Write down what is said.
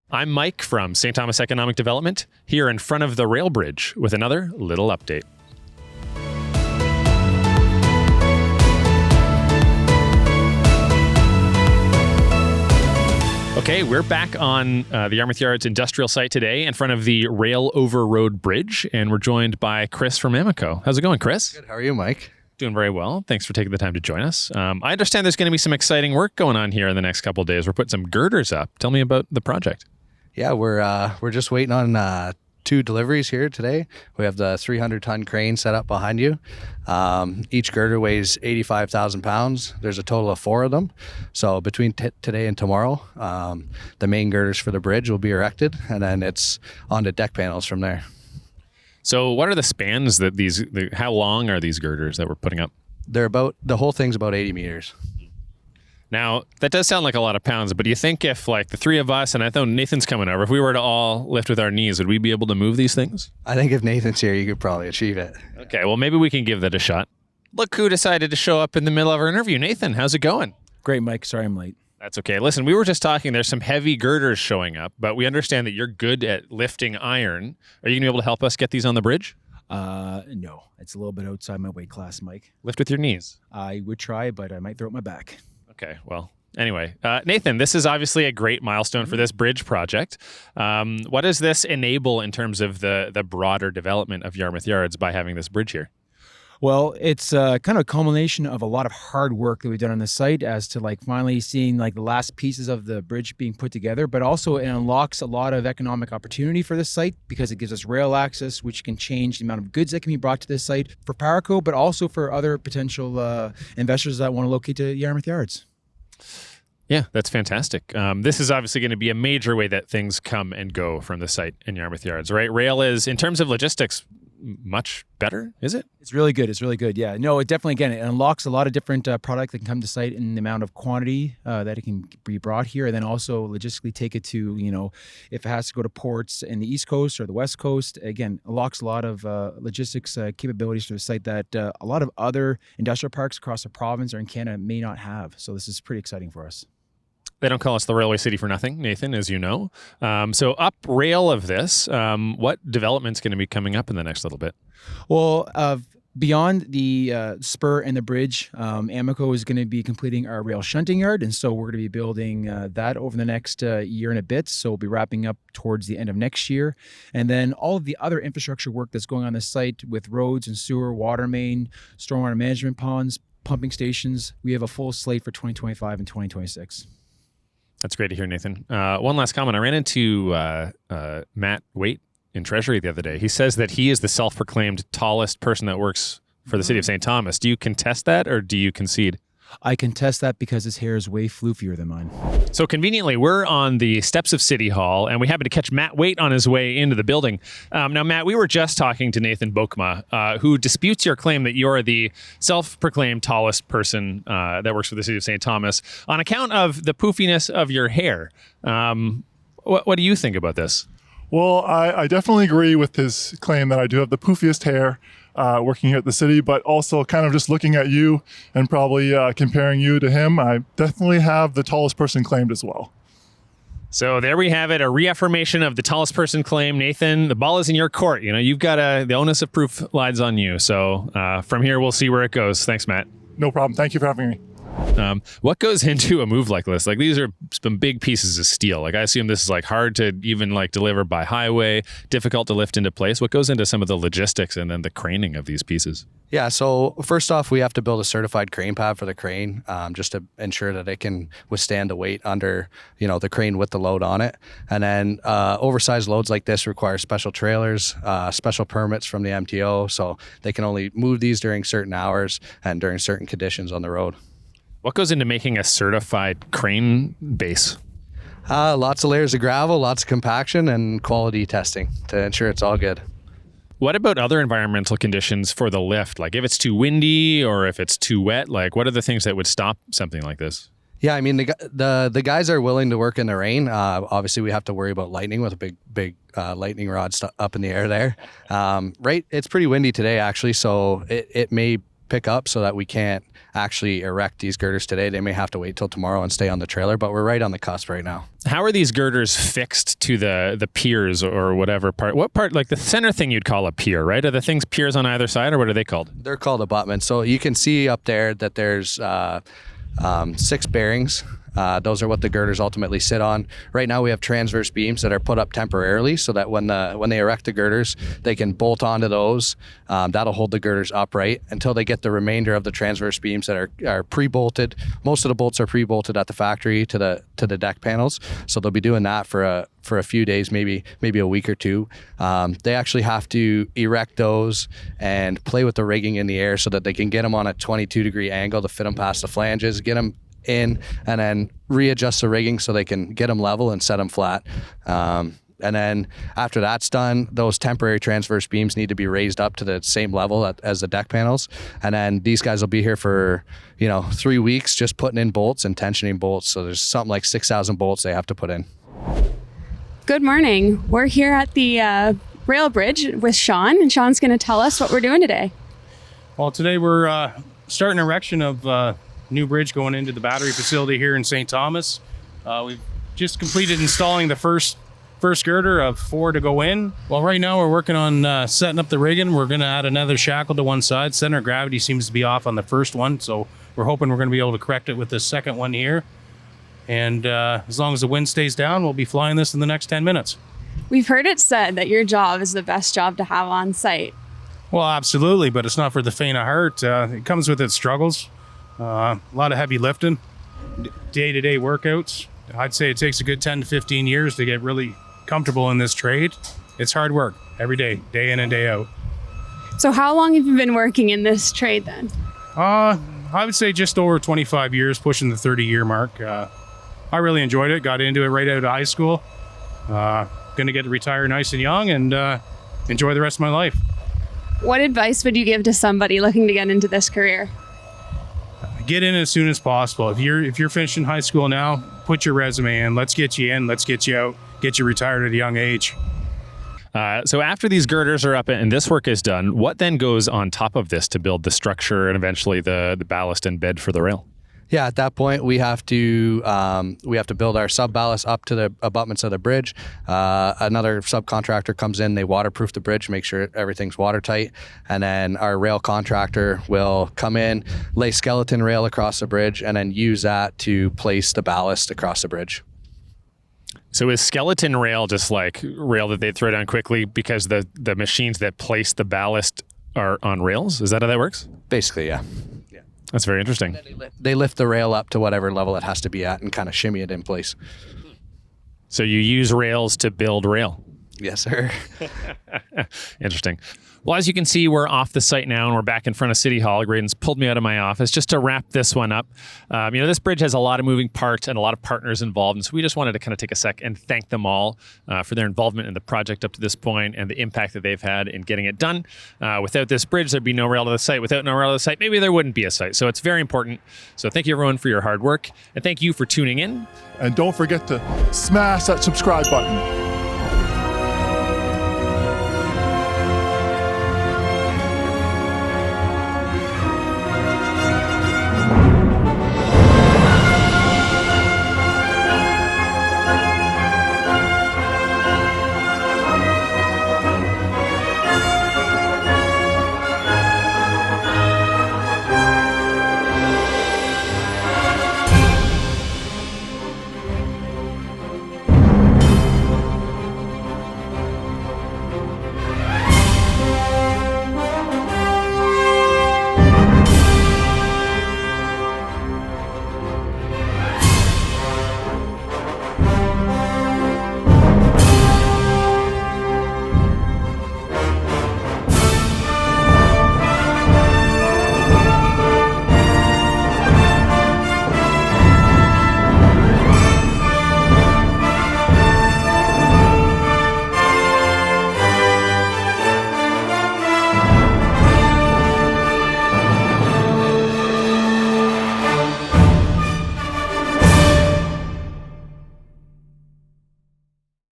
I'm Mike from St. Thomas Economic Development, here in front of the rail bridge with another little update. Okay, we're back on the Yarmouth Yards industrial site today in front of the rail overroad bridge, and we're joined by Chris from Amico. How's it going, Chris? Good. How are you, Mike? Doing very well. Thanks for taking the time to join us. I understand there's going to be some exciting work going on here in the next couple of days. We're putting some girders up. Tell me about the project. Yeah, we're just waiting on 2 deliveries here today. We have the 300-ton crane set up behind you. Each girder weighs 85,000 pounds. There's a total of 4 of them. So between today and tomorrow, the main girders for the bridge will be erected, and then it's on to deck panels from there. So what are the spans that how long are these girders that we're putting up? The whole thing's about 80 meters. Now, that does sound like a lot of pounds, but do you think if like the 3 of us, and I know Nathan's coming over, if we were to all lift with our knees, would we be able to move these things? I think if Nathan's here, you could probably achieve it. Okay, well, maybe we can give that a shot. Look who decided to show up in the middle of our interview. Nathan, how's it going? Great, Mike. Sorry I'm late. That's okay. Listen, we were just talking, there's some heavy girders showing up, but we understand that you're good at lifting iron. Are you going to be able to help us get these on the bridge? No. It's a little bit outside my weight class, Mike. Lift with your knees. I would try, but I might throw it my back. Okay, well, anyway. Nathan, this is obviously a great milestone for this bridge project. What does this enable in terms of the broader development of Yarmouth Yards by having this bridge here? Well, it's kind of a culmination of a lot of hard work that we've done on the site as to like finally seeing like the last pieces of the bridge being put together, but also it unlocks a lot of economic opportunity for this site because it gives us rail access, which can change the amount of goods that can be brought to this site for Paraco, but also for other potential investors that want to locate to Yarmouth Yards. Yeah, that's fantastic. This is obviously going to be a major way that things come and go from the site in Yarmouth Yards, right? Rail is, in terms of logistics, much better, is it? It's really good. It's really good. Yeah. No, it definitely, again, it unlocks a lot of different product that can come to site in the amount of quantity that it can be brought here. And then also logistically take it to, if it has to go to ports in the East Coast or the West Coast, again, unlocks a lot of logistics capabilities for the site that a lot of other industrial parks across the province or in Canada may not have. So this is pretty exciting for us. They don't call us the Railway City for nothing, Nathan, as you know. So up rail of this, what development's going to be coming up in the next little bit? Well, beyond the spur and the bridge, Amico is going to be completing our rail shunting yard. And so we're going to be building that over the next year and a bit. So we'll be wrapping up towards the end of next year. And then all of the other infrastructure work that's going on the site with roads and sewer, water main, stormwater management ponds, pumping stations, we have a full slate for 2025 and 2026. That's great to hear, Nathan. One last comment. I ran into Matt Waite in Treasury the other day. He says that he is the self-proclaimed tallest person that works for the city of St. Thomas. Do you contest that or do you concede? I contest that because his hair is way floofier than mine. So conveniently, we're on the steps of City Hall, and we happen to catch Matt Waite on his way into the building. Now, Matt, we were just talking to Nathan Bokma, who disputes your claim that you're the self-proclaimed tallest person that works for the city of St. Thomas on account of the poofiness of your hair. What do you think about this? Well, I definitely agree with his claim that I do have the poofiest hair working here at the city, but also kind of just looking at you and probably comparing you to him, I definitely have the tallest person claimed as well. So there we have it, a reaffirmation of the tallest person claim. Nathan, the ball is in your court. You've got the onus of proof lies on you. So from here, we'll see where it goes. Thanks, Matt. No problem. Thank you for having me. What goes into a move like this? Like these are some big pieces of steel. Like I assume this is like hard to even like deliver by highway, difficult to lift into place. What goes into some of the logistics and then the craning of these pieces? Yeah, so first off, we have to build a certified crane pad for the crane just to ensure that it can withstand the weight under, the crane with the load on it. And then oversized loads like this require special trailers, special permits from the MTO, so they can only move these during certain hours and during certain conditions on the road. What goes into making a certified crane base? Lots of layers of gravel, lots of compaction, and quality testing to ensure it's all good. What about other environmental conditions for the lift? Like if it's too windy or if it's too wet, like what are the things that would stop something like this? Yeah, I mean, the guys are willing to work in the rain. Obviously, we have to worry about lightning with a big lightning rod up in the air there. Right, it's pretty windy today, actually, so it may pick up so that we can't actually erect these girders today. They may have to wait till tomorrow and stay on the trailer, but we're right on the cusp right now. How are these girders fixed to the piers or whatever part? What part, like the center thing you'd call a pier, right? Are the things piers on either side, or what are they called? They're called abutments. So you can see up there that there's 6 bearings. Those are what the girders ultimately sit on. Right now we have transverse beams that are put up temporarily so that when they erect the girders, they can bolt onto those. That'll hold the girders upright until they get the remainder of the transverse beams that are pre-bolted. Most of the bolts are pre-bolted at the factory to the deck panels. So they'll be doing that for a few days, maybe a week or two. They actually have to erect those and play with the rigging in the air so that they can get them on a 22-degree angle to fit them past the flanges, get them in, and then readjust the rigging so they can get them level and set them flat. And then after that's done, those temporary transverse beams need to be raised up to the same level as the deck panels. And then these guys will be here for 3 weeks just putting in bolts and tensioning bolts. So there's something like 6,000 bolts they have to put in. Good morning. We're here at the rail bridge with Sean, and Sean's going to tell us what we're doing today. Well, today we're starting erection of new bridge going into the battery facility here in St. Thomas. We've just completed installing the first girder of 4 to go in. Well, right now we're working on setting up the rigging. We're going to add another shackle to one side. Center of gravity seems to be off on the first one, so we're hoping we're going to be able to correct it with the second one here. And as long as the wind stays down, we'll be flying this in the next 10 minutes. We've heard it said that your job is the best job to have on site. Well, absolutely, but it's not for the faint of heart. It comes with its struggles. A lot of heavy lifting, day-to-day workouts. I'd say it takes a good 10 to 15 years to get really comfortable in this trade. It's hard work every day in and day out. So how long have you been working in this trade then? I would say just over 25 years, pushing the 30-year mark. I really enjoyed it, got into it right out of high school. Going to get to retire nice and young and enjoy the rest of my life. What advice would you give to somebody looking to get into this career? Get in as soon as possible. If you're finishing high school now, put your resume in. Let's get you in. Let's get you out. Get you retired at a young age. So after these girders are up and this work is done, what then goes on top of this to build the structure and eventually the ballast and bed for the rail? Yeah, at that point we have to build our sub ballast up to the abutments of the bridge. Another subcontractor comes in, they waterproof the bridge, make sure everything's watertight, and then our rail contractor will come in, lay skeleton rail across the bridge, and then use that to place the ballast across the bridge. So is skeleton rail just like rail that they throw down quickly because the machines that place the ballast are on rails? Is that how that works? Basically, yeah. That's very interesting. They lift the rail up to whatever level it has to be at and kind of shimmy it in place. So you use rails to build rail? Yes, sir. Interesting. Well, as you can see, we're off the site now and we're back in front of City Hall. Graydon's pulled me out of my office just to wrap this one up. This bridge has a lot of moving parts and a lot of partners involved. And so we just wanted to kind of take a sec and thank them all for their involvement in the project up to this point and the impact that they've had in getting it done. Without this bridge, there'd be no rail to the site. Without no rail to the site, maybe there wouldn't be a site. So it's very important. So thank you everyone for your hard work. And thank you for tuning in. And don't forget to smash that subscribe button.